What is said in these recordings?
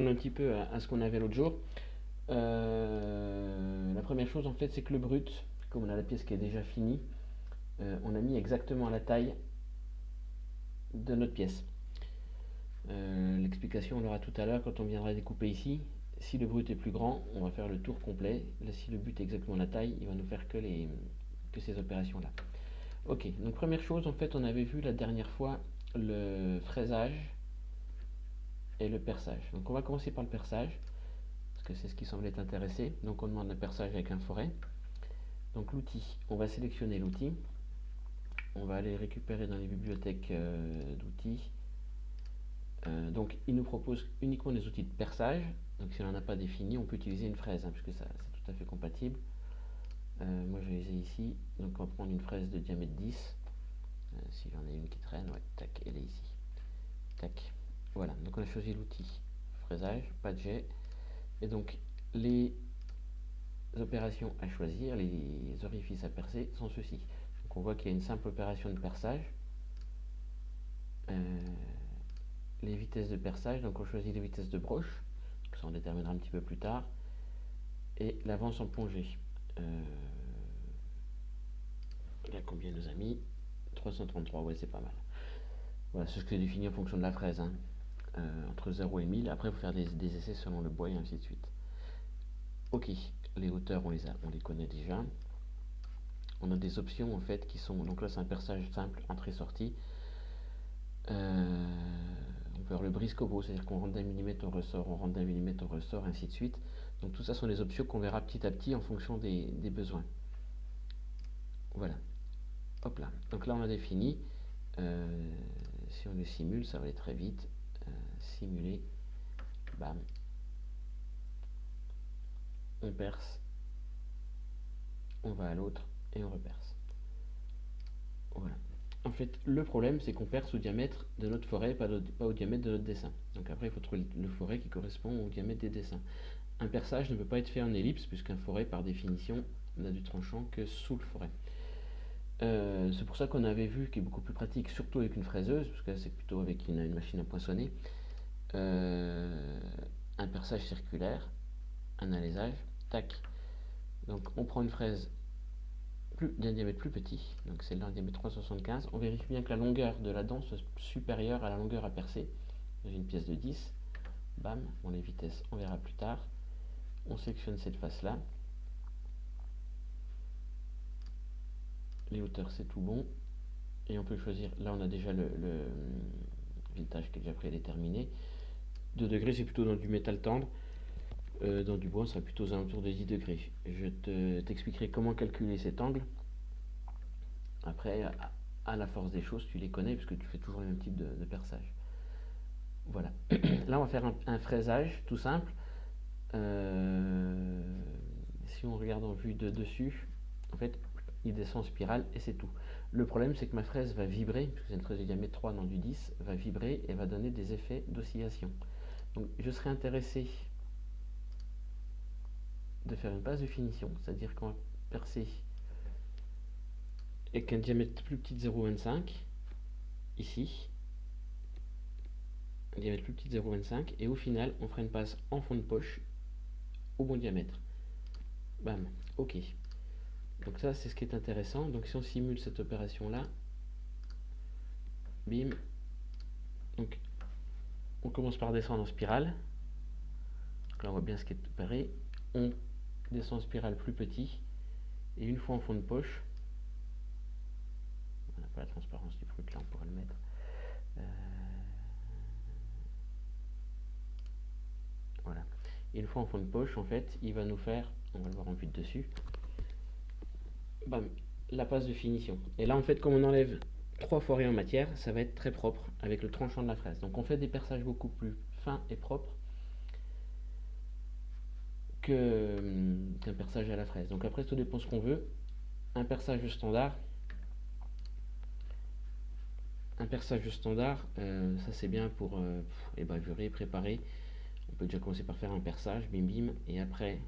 Un petit peu à ce qu'on avait l'autre jour. La première chose en fait c'est que le brut, comme on a la pièce qui est déjà finie, on a mis exactement la taille de notre pièce. L'explication on l'aura tout à l'heure quand on viendra découper ici. Si le brut est plus grand, on va faire le tour complet. Là, si le but est exactement la taille, il va nous faire que ces opérations là. Ok, donc première chose en fait on avait vu la dernière fois le fraisage et le perçage. Donc on va commencer par le perçage parce que c'est ce qui semble être intéressé. Donc on demande le perçage avec un forêt. Donc l'outil, on va sélectionner l'outil, on va aller récupérer dans les bibliothèques d'outils. Donc il nous propose uniquement des outils de perçage. Donc si on n'en a pas défini, on peut utiliser une fraise, puisque ça c'est tout à fait compatible. Moi je les ai ici, donc on va prendre une fraise de diamètre 10. Si j'en ai une qui traîne, ouais, tac, elle est ici. Tac. Voilà, donc on a choisi l'outil fraisage, pas de jet. Et donc les opérations à choisir, les orifices à percer sont ceux-ci. Donc on voit qu'il y a une simple opération de perçage. Les vitesses de perçage, donc on choisit les vitesses de broche, ça on déterminera un petit peu plus tard, et l'avance en plongée. Là combien nous a mis 333, ouais c'est pas mal. Voilà, c'est ce que j'ai défini en fonction de la fraise, entre 0 et 1000. Après il faut faire des essais selon le bois et ainsi de suite. Ok, les hauteurs on les connaît déjà. On a des options en fait qui sont, donc là c'est un perçage simple, entrée-sortie. On peut avoir le brise-cobo, c'est-à-dire qu'on rentre d'un millimètre, on ressort, on rentre d'un millimètre, on ressort, ainsi de suite. Donc tout ça sont des options qu'on verra petit à petit en fonction des besoins. Voilà. Hop là. Donc là on a défini. Si on le simule, ça va aller très vite. Simuler. Bam. On perce. On va à l'autre et on reperce. Voilà. En fait, le problème, c'est qu'on perce au diamètre de notre forêt, pas au diamètre de notre dessin. Donc après, il faut trouver le forêt qui correspond au diamètre des dessins. Un perçage ne peut pas être fait en ellipse, puisqu'un forêt, par définition, n'a du tranchant que sous le forêt. C'est pour ça qu'on avait vu, qui est beaucoup plus pratique, surtout avec une fraiseuse, parce que c'est plutôt avec une machine à poinçonner, un perçage circulaire, un alésage, tac. Donc on prend une fraise d'un diamètre plus petit, donc celle-là en diamètre 3,75. On vérifie bien que la longueur de la dent soit supérieure à la longueur à percer. J'ai une pièce de 10. Bam, bon, les vitesses on verra plus tard. On sélectionne cette face-là. Les hauteurs c'est tout bon. Et on peut choisir, là on a déjà le voltage qui est déjà prédéterminé. 2 degrés c'est plutôt dans du métal tendre. Dans du bois on sera plutôt aux alentours de 10 degrés. Je t'expliquerai comment calculer cet angle. Après, à la force des choses, tu les connais puisque tu fais toujours le même type de perçage. Voilà. Là, on va faire un fraisage tout simple. Si on regarde en vue de dessus, en fait, il descend en spirale et c'est tout. Le problème, c'est que ma fraise va vibrer, puisque c'est une fraise de diamètre 3 dans du 10, va vibrer et va donner des effets d'oscillation. Donc, je serais intéressé de faire une passe de finition, c'est-à-dire qu'on va percer avec un diamètre plus petit de 0,25, ici, un diamètre plus petit de 0,25, et au final, on fera une passe en fond de poche au bon diamètre. Bam, ok. Donc ça, c'est ce qui est intéressant. Donc si on simule cette opération-là, bim. Donc on commence par descendre en spirale. Donc là, on voit bien ce qui est opéré. On descend en spirale plus petit. Et une fois en fond de poche, on n'a pas la transparence du brut, là on pourra le mettre. Voilà. Et une fois en fond de poche, en fait, il va nous faire, on va le voir en vue de dessus, bam, la passe de finition. Et là, en fait, comme on enlève 3 forêts en matière, ça va être très propre avec le tranchant de la fraise. Donc on fait des perçages beaucoup plus fins et propres qu'un perçage à la fraise. Donc après, tout dépend ce qu'on veut. Un perçage standard, ça c'est bien pour ébavurer, préparer. On peut déjà commencer par faire un perçage, bim bim, et après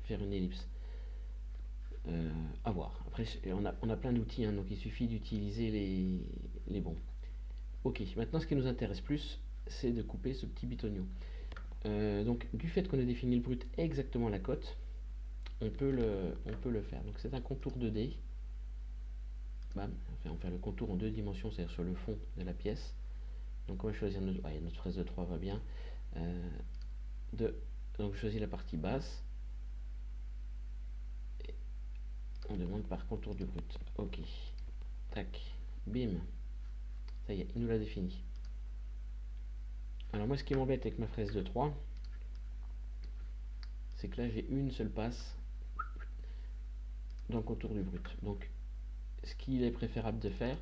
faire une ellipse. À voir. Après, on a plein d'outils, donc il suffit d'utiliser les bons. Ok, maintenant ce qui nous intéresse plus, c'est de couper ce petit bitonio. Donc du fait qu'on ait défini le brut exactement la cote, on peut le faire. Donc c'est un contour 2D. Bam, on va faire le contour en 2 dimensions, c'est-à-dire sur le fond de la pièce. Donc on va choisir notre fraise de 3 va bien. Donc je choisis la partie basse. Et on demande par contour du brut. Ok. Tac. Bim. Ça y est, il nous l'a défini. Alors moi ce qui m'embête avec ma fraise de 3, c'est que là j'ai une seule passe dans le contour du brut. Donc ce qu'il est préférable de faire,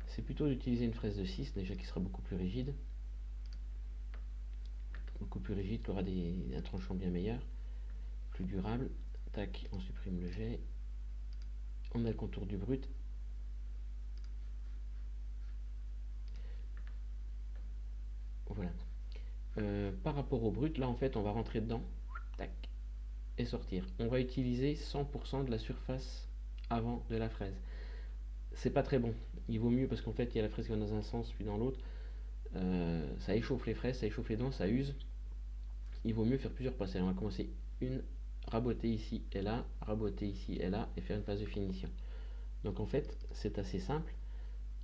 c'est plutôt d'utiliser une fraise de 6, déjà qui sera beaucoup plus rigide. Qui aura un tranchant bien meilleur, plus durable. Tac, on supprime le jet. On a le contour du brut. Voilà. Par rapport au brut, là en fait on va rentrer dedans. Tac. Et sortir. On va utiliser 100% de la surface avant de la fraise. C'est pas très bon. Il vaut mieux parce qu'en fait il y a la fraise qui va dans un sens puis dans l'autre. Ça échauffe les fraises, ça échauffe les dents, ça use. Il vaut mieux faire plusieurs passes. Alors on va commencer une, raboter ici et là, raboter ici et là et faire une phase de finition. Donc en fait c'est assez simple.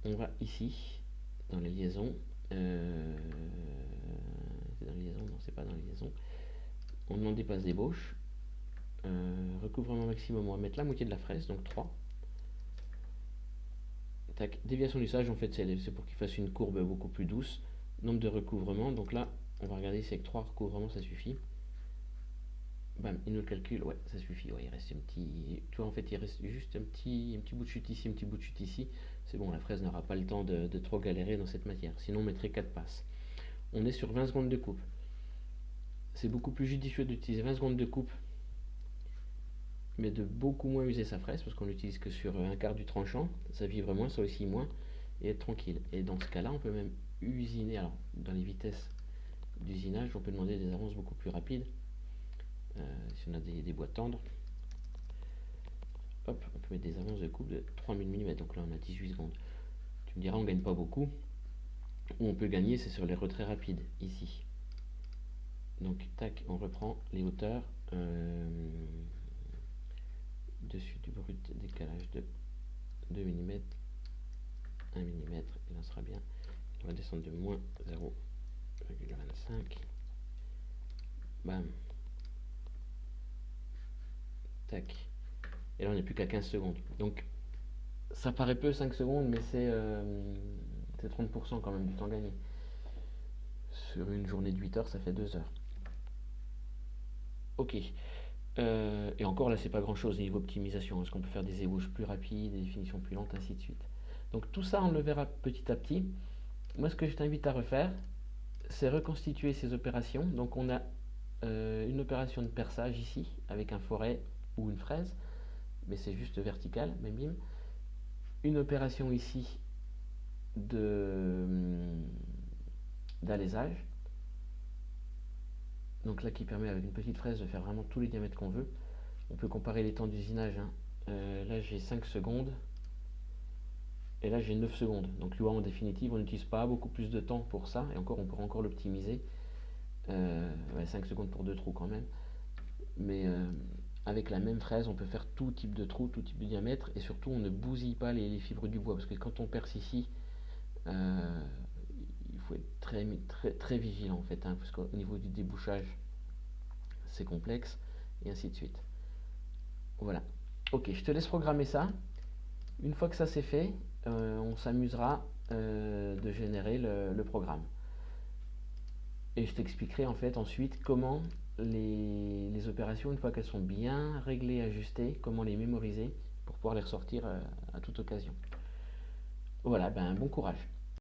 On va ici dans les liaisons. C'est dans les liaisons, non c'est pas dans les liaisons. On demande des passes d'ébauche. Recouvrement maximum, on va mettre la moitié de la fraise, donc 3. Tac, déviation du sage, en fait c'est pour qu'il fasse une courbe beaucoup plus douce. Nombre de recouvrements, donc là on va regarder si avec 3 recouvrements ça suffit. Bam, il nous le calcule, ouais ça suffit, ouais, il reste un petit, tu vois en fait il reste juste un petit bout de chute ici, un petit bout de chute ici. C'est bon, la fraise n'aura pas le temps de trop galérer dans cette matière, sinon on mettrait 4 passes. On est sur 20 secondes de coupe. C'est beaucoup plus judicieux d'utiliser 20 secondes de coupe, mais de beaucoup moins user sa fraise, parce qu'on l'utilise que sur un quart du tranchant, ça vivre moins, ça aussi moins, et être tranquille. Et dans ce cas-là, on peut même usiner, alors dans les vitesses d'usinage, on peut demander des avances beaucoup plus rapides, si on a des bois tendres. Hop, on peut mettre des avances de coupe de 3000 mm, donc là on a 18 secondes. Tu me diras, on gagne pas beaucoup. Où on peut gagner, c'est sur les retraits rapides, ici. Donc, tac, on reprend les hauteurs. Dessus du brut, décalage de 2 mm, 1 mm, et là sera bien. On va descendre de moins 0,25. Bam. Tac. Et là on n'est plus qu'à 15 secondes. Donc ça paraît peu 5 secondes, mais c'est 30% quand même du temps gagné. Sur une journée de 8 heures, ça fait 2 heures. Ok. Et encore là, c'est pas grand chose niveau optimisation. Est-ce qu'on peut faire des ébauches plus rapides, des définitions plus lentes, ainsi de suite. Donc tout ça, on le verra petit à petit. Moi, ce que je t'invite à refaire, c'est reconstituer ces opérations. Donc on a une opération de perçage ici, avec un forêt ou une fraise, mais c'est juste vertical, même bim. Une opération ici d'alésage. Donc là qui permet avec une petite fraise de faire vraiment tous les diamètres qu'on veut. On peut comparer les temps d'usinage. Là j'ai 5 secondes. Et là j'ai 9 secondes. Donc tu vois, en définitive on n'utilise pas beaucoup plus de temps pour ça. Et encore on pourra encore l'optimiser. 5 secondes pour 2 trous quand même. Mais avec la même fraise on peut faire tout type de trou, tout type de diamètre. Et surtout on ne bousille pas les fibres du bois. Parce que quand on perce ici, il faut être très vigilant en fait. Parce qu'au niveau du débouchage c'est complexe. Et ainsi de suite. Voilà. Ok, je te laisse programmer ça. Une fois que ça c'est fait, on s'amusera de générer le programme. Et je t'expliquerai en fait ensuite comment les opérations, une fois qu'elles sont bien réglées, ajustées, comment les mémoriser pour pouvoir les ressortir à toute occasion. Voilà, ben bon courage.